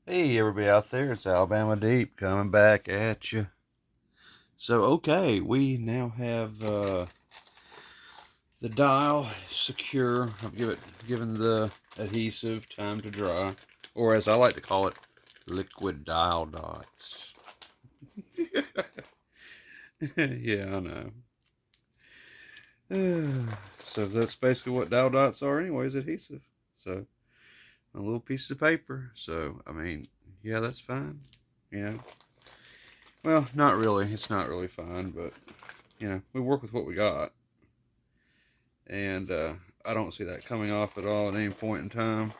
Hey, everybody out there, it's Alabama Deep coming back at you. So, okay, we now have the dial secure. I've given the adhesive time to dry, or as I like to call it, liquid dial dots. Yeah, I know. So that's basically what dial dots are, anyways, adhesive. So, a little piece of paper. So, I mean, yeah, that's fine. You know, well, not really. It's not really fine, but we work with what we got, and I don't see that coming off at all at any point in time.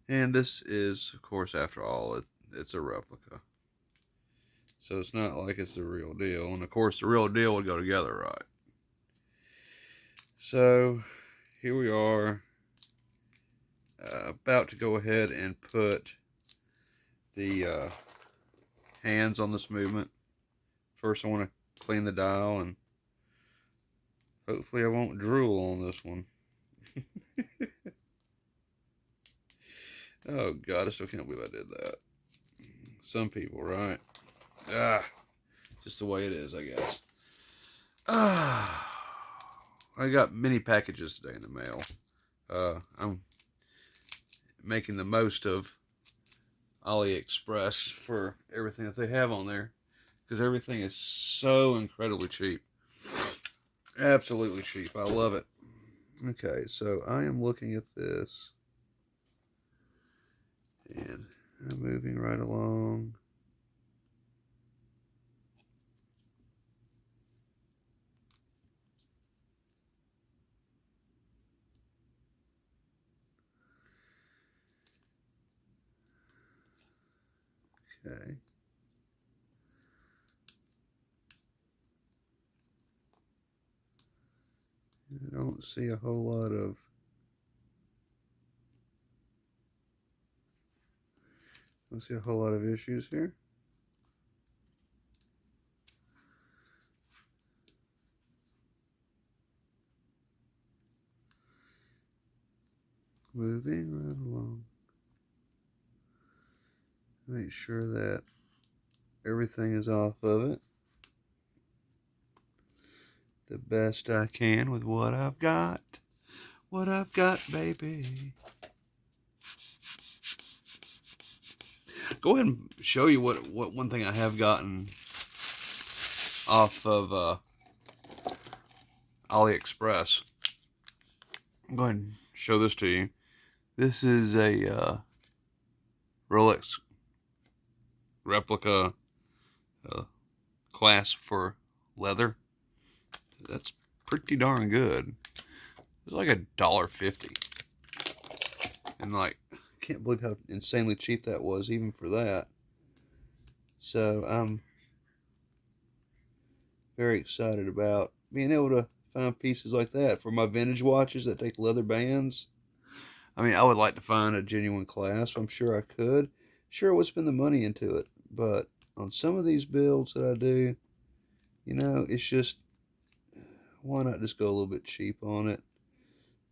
And this is, of course, after all, it's a replica, so it's not like it's the real deal. And of course, the real deal would go together, right? So here we are, about to go ahead and put the hands on this movement. First, I want to clean the dial, and hopefully, I won't drool on this one. Oh God, I still can't believe I did that. Some people, right? Ah, just the way it is, I guess. Ah, I got many packages today in the mail. I'm making the most of AliExpress for everything that they have on there because everything is so incredibly cheap. Absolutely cheap. I love it. Okay, so I am looking at this and I'm moving right along. Okay. I don't see a whole lot of issues here. Moving right along. Make sure that everything is off of it the best I can with what I've got. What I've got, baby. Go ahead and show you what one thing I have gotten off of AliExpress. Go ahead and show this to you. This is a Rolex replica uh, clasp for leather. That's pretty darn good. It's like $1.50, and like, I can't believe how insanely cheap that was, even for that. So I'm very excited about being able to find pieces like that for my vintage watches that take leather bands. I mean, I would like to find a genuine clasp. I'm sure I could. Sure, I would spend the money into it, but on some of these builds that I do, it's just, why not just go a little bit cheap on it?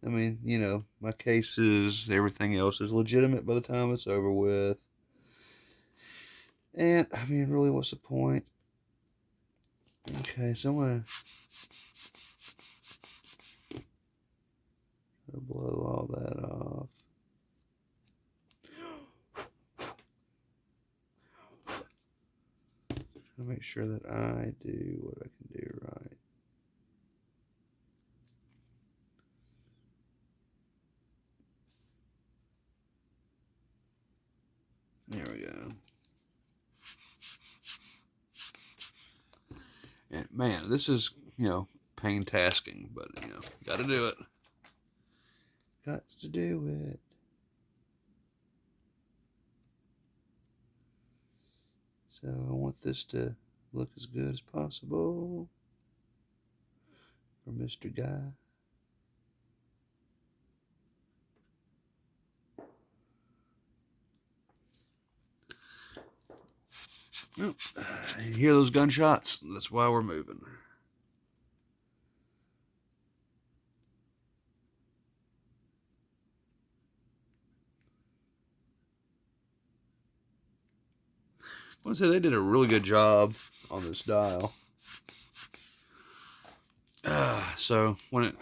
I mean, my cases, everything else is legitimate by the time it's over with. And, I mean, really, what's the point? Okay, so I'm going to blow all that off. I'll make sure that I do what I can do right. There we go. And man, this is, pain-tasking, but, got to do it. Got to do it. So I want this to look as good as possible for Mr. Guy. Oh, you hear those gunshots? That's why we're moving. I want to say they did a really good job on this dial. So when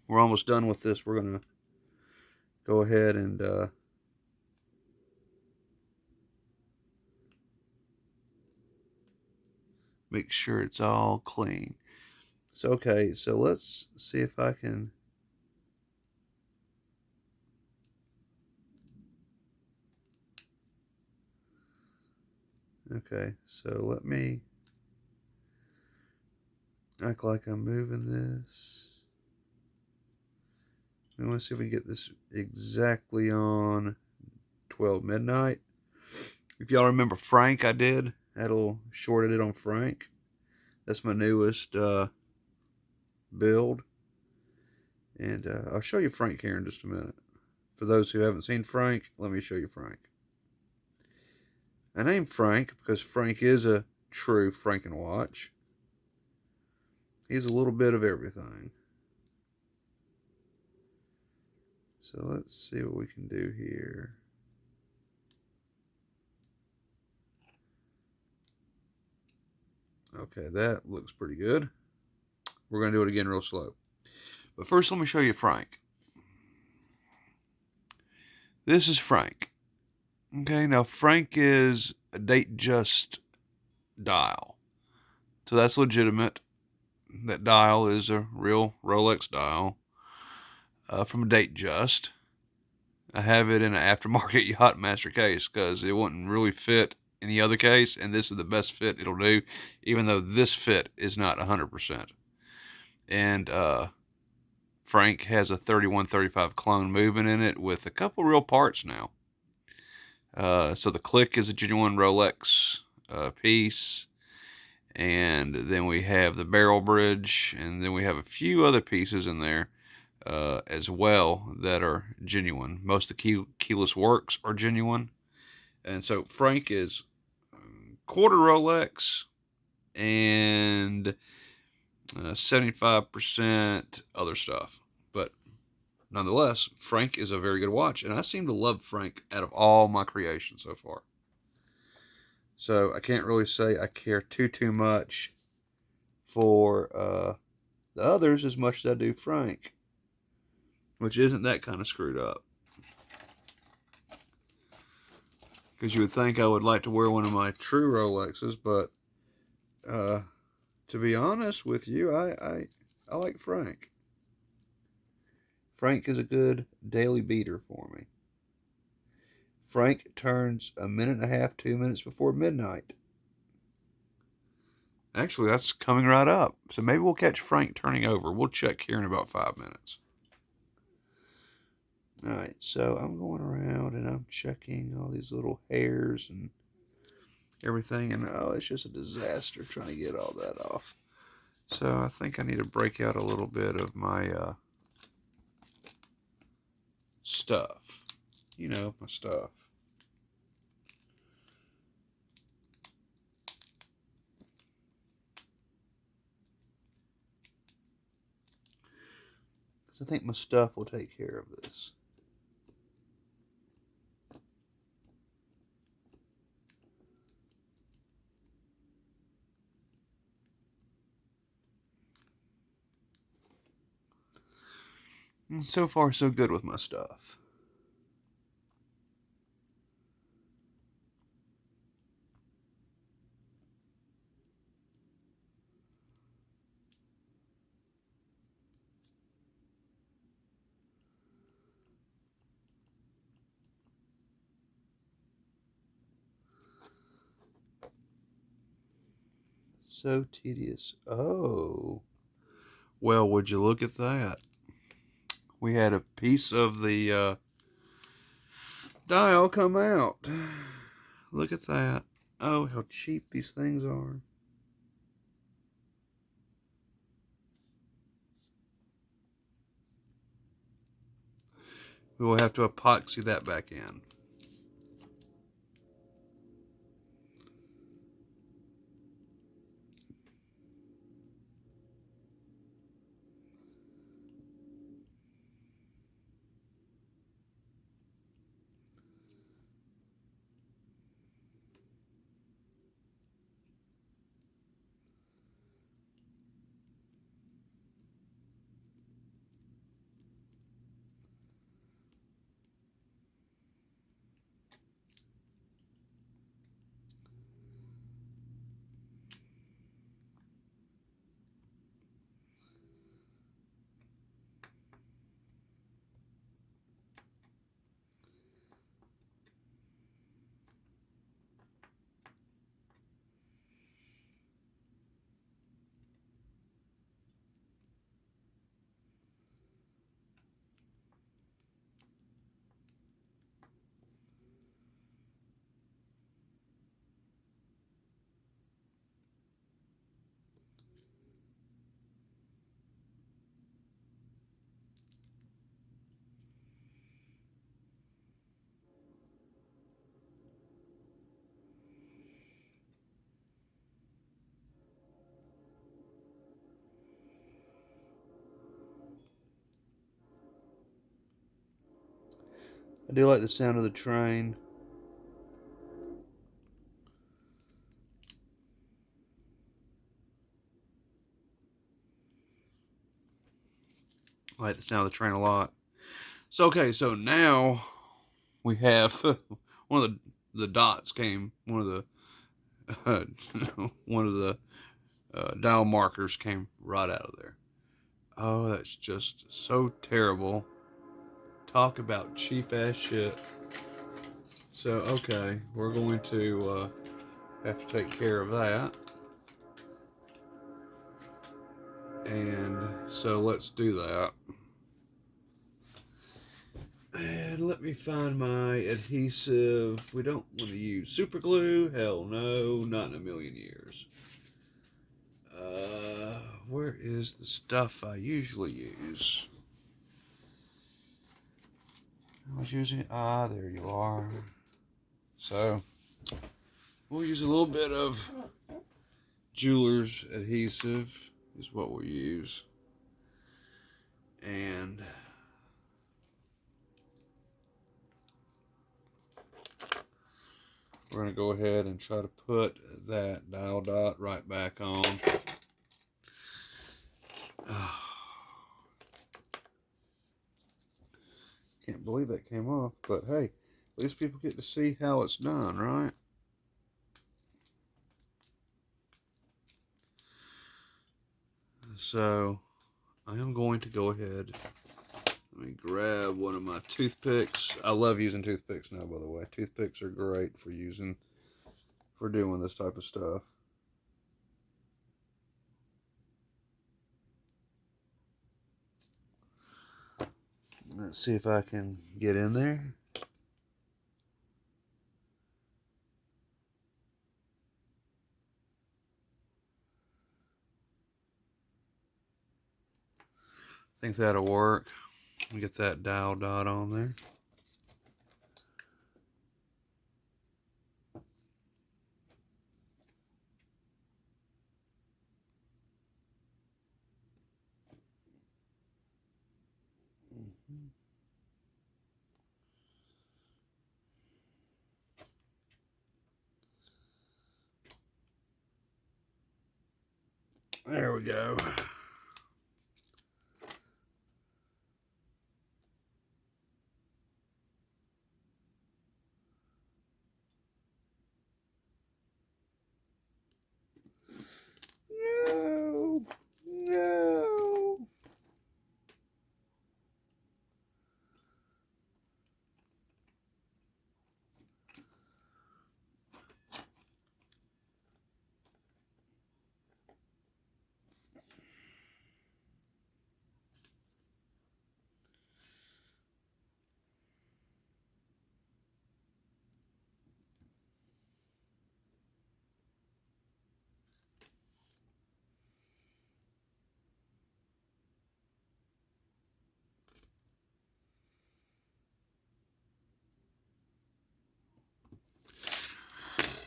we're almost done with this, we're gonna go ahead and make sure it's all clean. So okay, so let's see if I can. Okay, so let me act like I'm moving this. We want to see if we can get this exactly on 12 midnight. If y'all remember Frank, I did. I had a little shorted it on Frank. That's my newest build. And I'll show you Frank here in just a minute. For those who haven't seen Frank, let me show you Frank. I named Frank because Frank is a true Frankenwatch. He's a little bit of everything. So let's see what we can do here. Okay, that looks pretty good. We're going to do it again real slow. But first, let me show you Frank. This is Frank. Okay, now Frank is a date just dial. So that's legitimate. That dial is a real Rolex dial from a date just. I have it in an aftermarket Yachtmaster case because it wouldn't really fit in the other case, and this is the best fit it'll do, even though this fit is not 100%. And Frank has a 3135 clone movement in it with a couple real parts now. So the click is a genuine Rolex piece, and then we have the barrel bridge, and then we have a few other pieces in there as well that are genuine. Most of the keyless works are genuine. And so Frank is quarter Rolex and 75% other stuff. But nonetheless, Frank is a very good watch. And I seem to love Frank out of all my creations so far. So I can't really say I care too much for the others as much as I do Frank, which isn't that kind of screwed up. Because you would think I would like to wear one of my true Rolexes, but to be honest with you, I like Frank. Frank is a good daily beater for me. Frank turns a minute and a half, 2 minutes before midnight. Actually, that's coming right up. So maybe we'll catch Frank turning over. We'll check here in about 5 minutes. Alright, so I'm going around and I'm checking all these little hairs and everything. And oh, it's just a disaster trying to get all that off. So I think I need to break out a little bit of my stuff. You know, my stuff. So I think my stuff will take care of this. And so far, so good with my stuff. So tedious. Oh. Well, would you look at that? We had a piece of the dial come out. Look at that. Oh, how cheap these things are. We will have to epoxy that back in. I do like the sound of the train. I like the sound of the train a lot. So, okay, so now we have one of the dots came, one of the one of the dial markers came right out of there. Oh, that's just so terrible. Talk about cheap ass shit. So, okay, we're going to have to take care of that. And so let's do that. And let me find my adhesive. We don't want to use super glue. Hell no, not in a million years. Where is the stuff I usually use? I was using, there you are. So, we'll use a little bit of jeweler's adhesive is what we'll use. And we're going to go ahead and try to put that dial dot right back on. Can't believe that came off, but hey, at least people get to see how it's done, right? So, I am going to go ahead. Let me grab one of my toothpicks. I love using toothpicks now, by the way. Toothpicks are great for doing this type of stuff. Let's see if I can get in there. I think that'll work. Get that dial dot on there. There we go. No, no.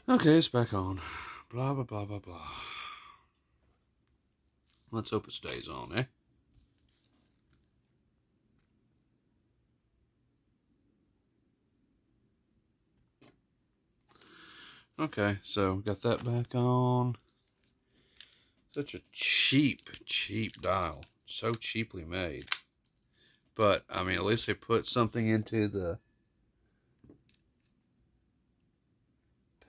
Okay, it's back on. Blah, blah, blah, blah, blah. Let's hope it stays on, eh? Okay, so got that back on. Such a cheap dial. So cheaply made. But, I mean, at least they put something into the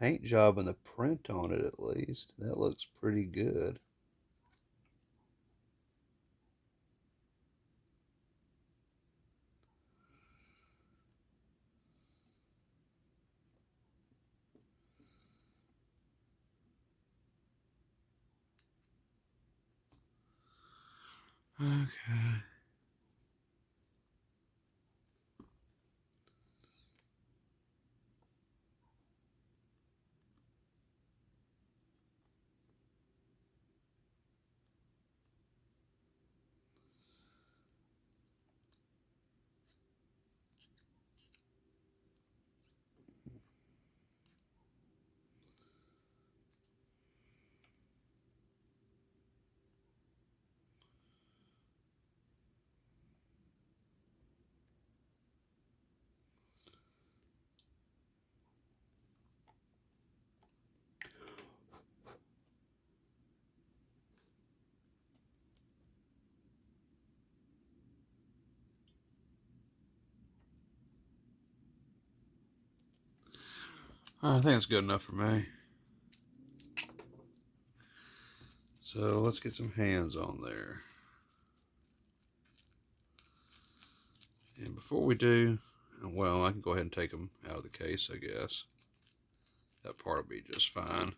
paint job and the print on it, at least. That looks pretty good. Okay. I think it's good enough for me. So let's get some hands on there. And before we do, well, I can go ahead and take them out of the case, I guess. That part will be just fine.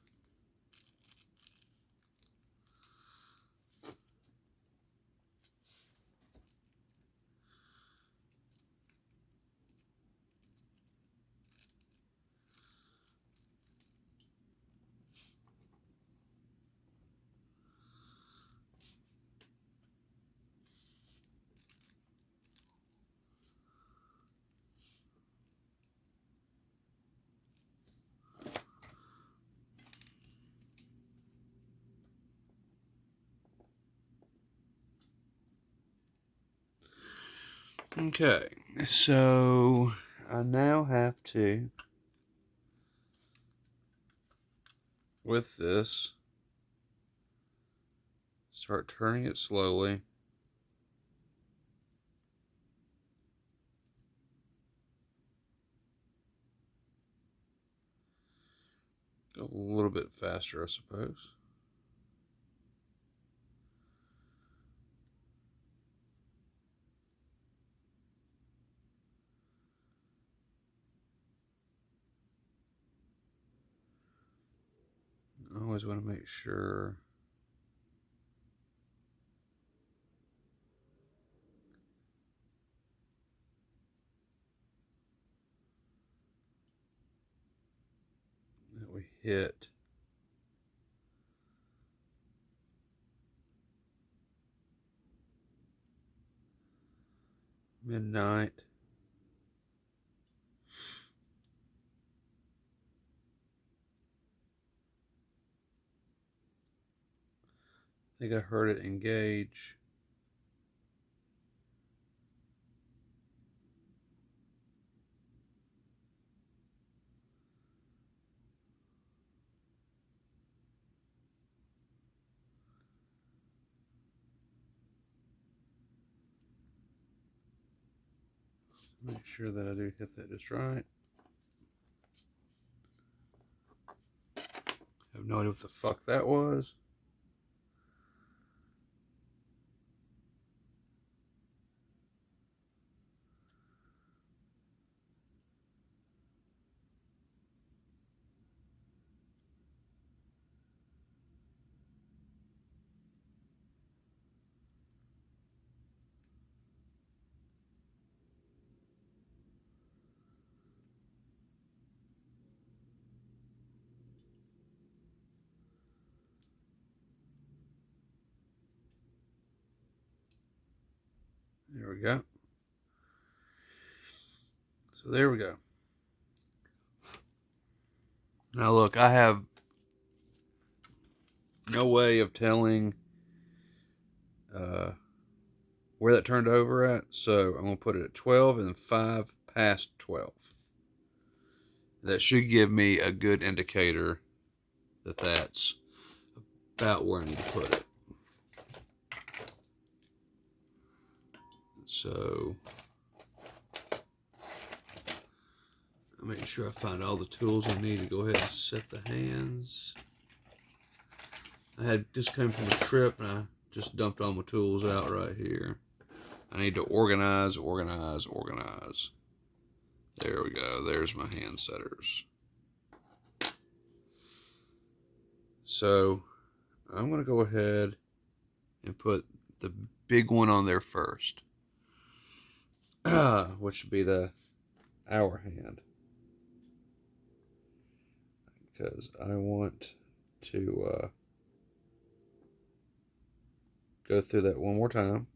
Okay, so I now have to, with this, start turning it slowly. Go a little bit faster, I suppose. I always want to make sure that we hit midnight. I think I heard it engage. Make sure that I do hit that just right. I have no idea what the fuck that was. There we go. So there we go. Now look, I have no way of telling where that turned over at, so I'm going to put it at 12 and 5 past 12. That should give me a good indicator that that's about where I need to put it. So I'll make sure I find all the tools I need to go ahead and set the hands. I had just come from a trip and I just dumped all my tools out right here. I need to organize. There we go. There's my hand setters. So I'm going to go ahead and put the big one on there first, which would be the hour hand, because I want to go through that one more time.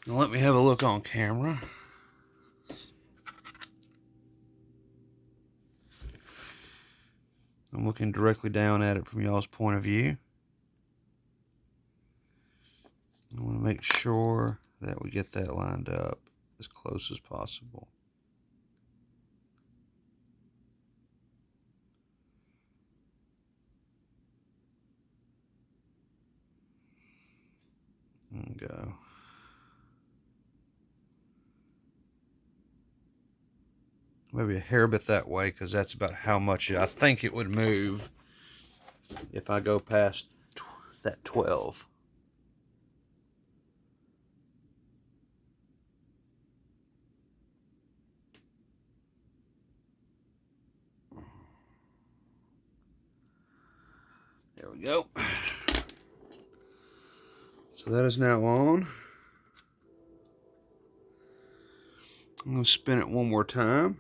Now let me have a look on camera. I'm looking directly down at it from y'all's point of view. I want to make sure that we get that lined up as close as possible. There we go. Maybe a hair bit that way, because that's about how much I think it would move if I go past that 12. There we go. So that is now on. I'm going to spin it one more time.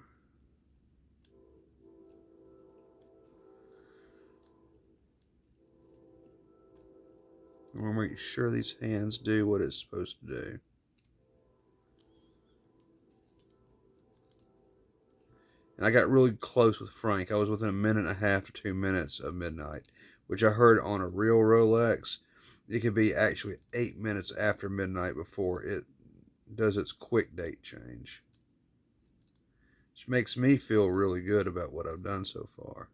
I'm going to make sure these hands do what it's supposed to do. And I got really close with Frank. I was within a minute and a half to 2 minutes of midnight, which I heard on a real Rolex. It could be actually 8 minutes after midnight before it does its quick date change. Which makes me feel really good about what I've done so far.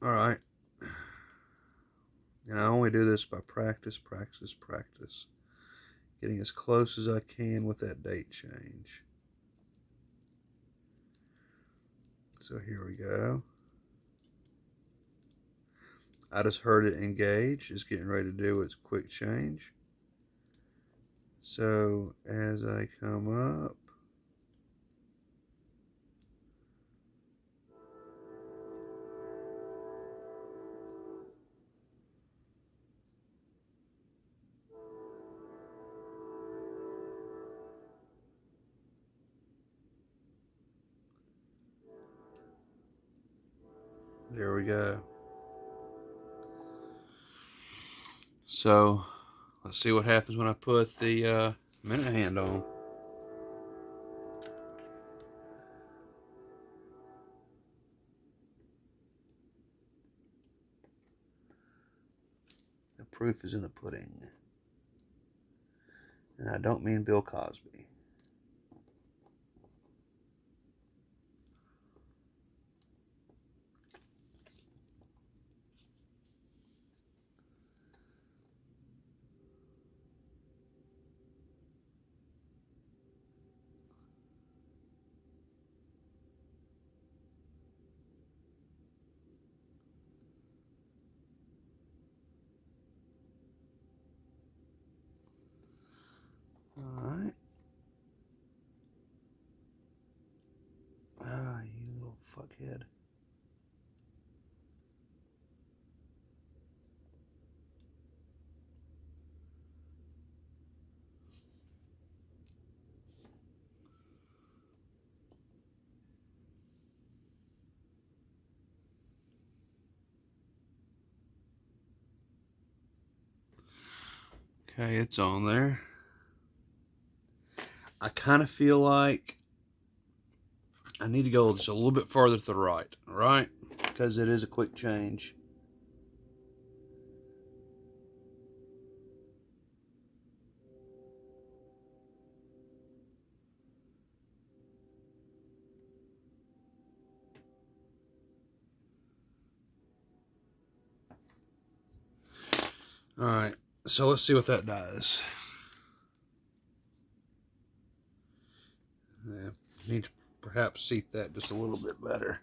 Alright. And I only do this by practice, practice, practice. Getting as close as I can with that date change. So here we go. I just heard it engage. It's getting ready to do its quick change. So as I come up, there we go. So let's see what happens when I put the minute hand on. The proof is in the pudding. And I don't mean Bill Cosby. Alright. Ah, you little fuckhead. Okay, it's on there. I kind of feel like I need to go just a little bit further to the right, right? Because it is a quick change. Alright, so let's see what that does. Yeah, need to perhaps seat that just a little bit better.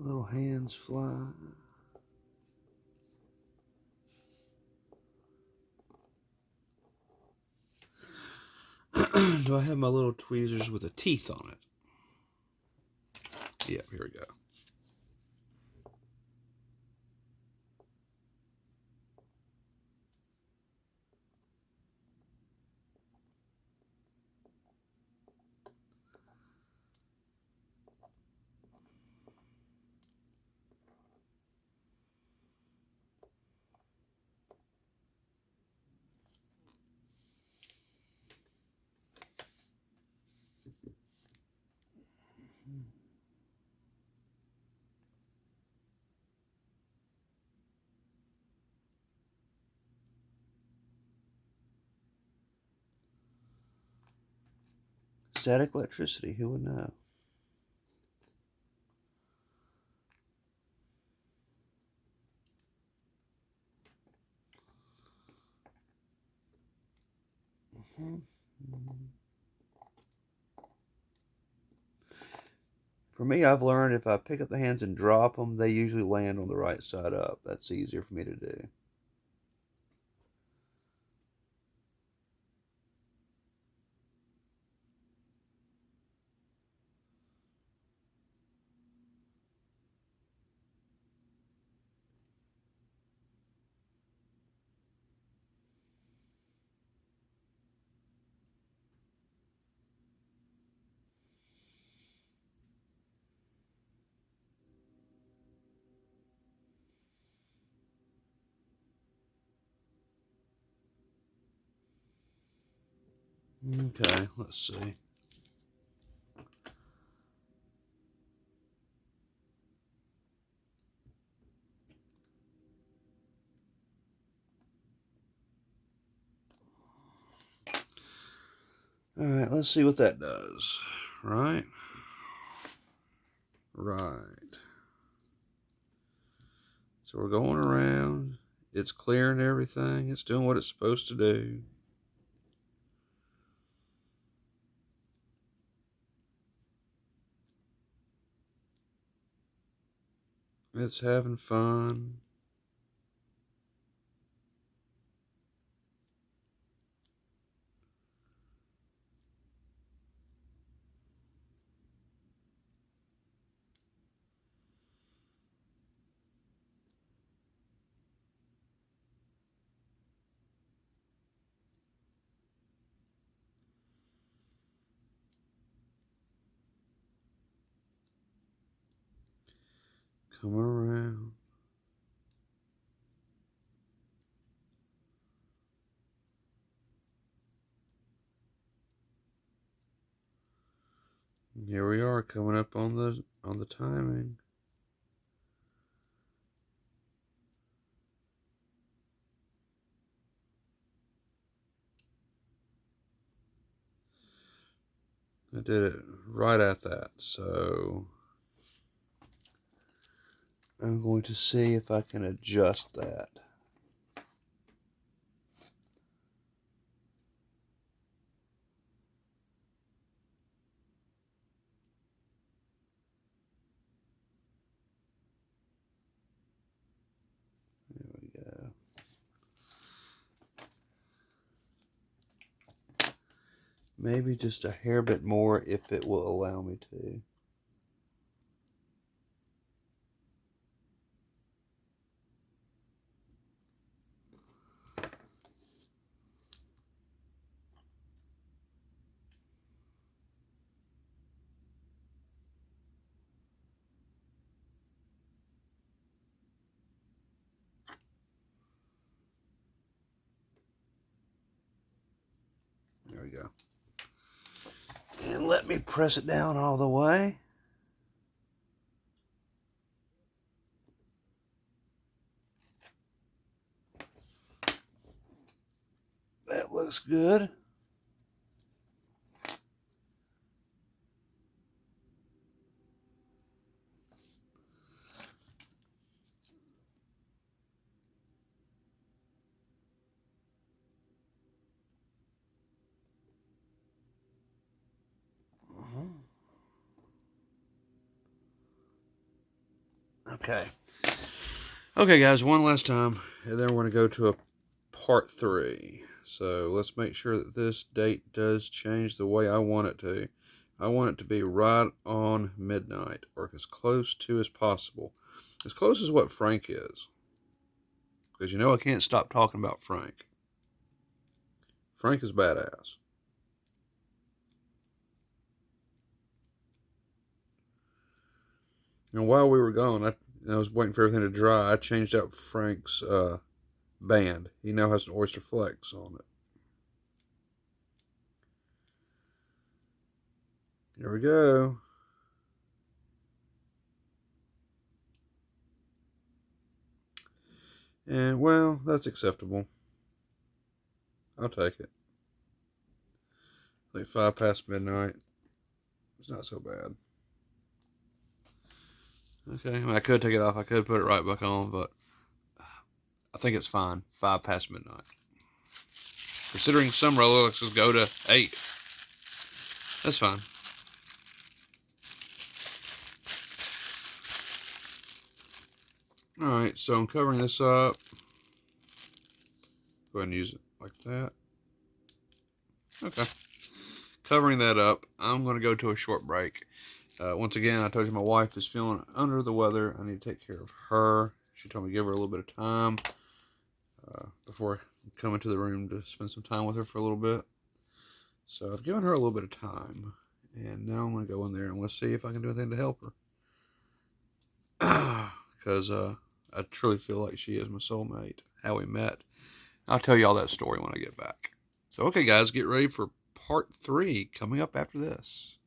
Little hands fly. Do I have my little tweezers with the teeth on it? Yep, here we go. Static electricity, who would know? For me, I've learned if I pick up the hands and drop them, they usually land on the right side up. That's easier for me to do. Okay, let's see. All right, let's see what that does. Right? Right. So we're going around. It's clearing everything. It's doing what it's supposed to do. It's having fun. Come around. And here we are coming up on the timing. I did it right at that. So I'm going to see if I can adjust that. There we go. Maybe just a hair bit more if it will allow me to. There we go. And let me press it down all the way. That looks good. Okay. Okay, guys, one last time, and then we're going to go to a part 3. So let's make sure that this date does change the way I want it to. I want it to be right on midnight, or as close to as possible. As close as what Frank is. Because you know I can't stop talking about Frank. Frank is badass. And while we were gone, I was waiting for everything to dry. I changed out Frank's band. He now has an Oyster Flex on it. Here we go. And, well, that's acceptable. I'll take it. Like 5 past midnight. It's not so bad. Okay, I mean, I could take it off. I could put it right back on, but I think it's fine. 5 past midnight. Considering some Rolexes go to 8. That's fine. Alright, so I'm covering this up. Go ahead and use it like that. Okay. Covering that up, I'm going to go to a short break. Once again, I told you my wife is feeling under the weather. I need to take care of her. She told me to give her a little bit of time before coming to the room to spend some time with her for a little bit. So I've given her a little bit of time. And now I'm going to go in there and let's see if I can do anything to help her. Because I truly feel like she is my soulmate. How we met. I'll tell you all that story when I get back. So, okay, guys, get ready for part 3 coming up after this.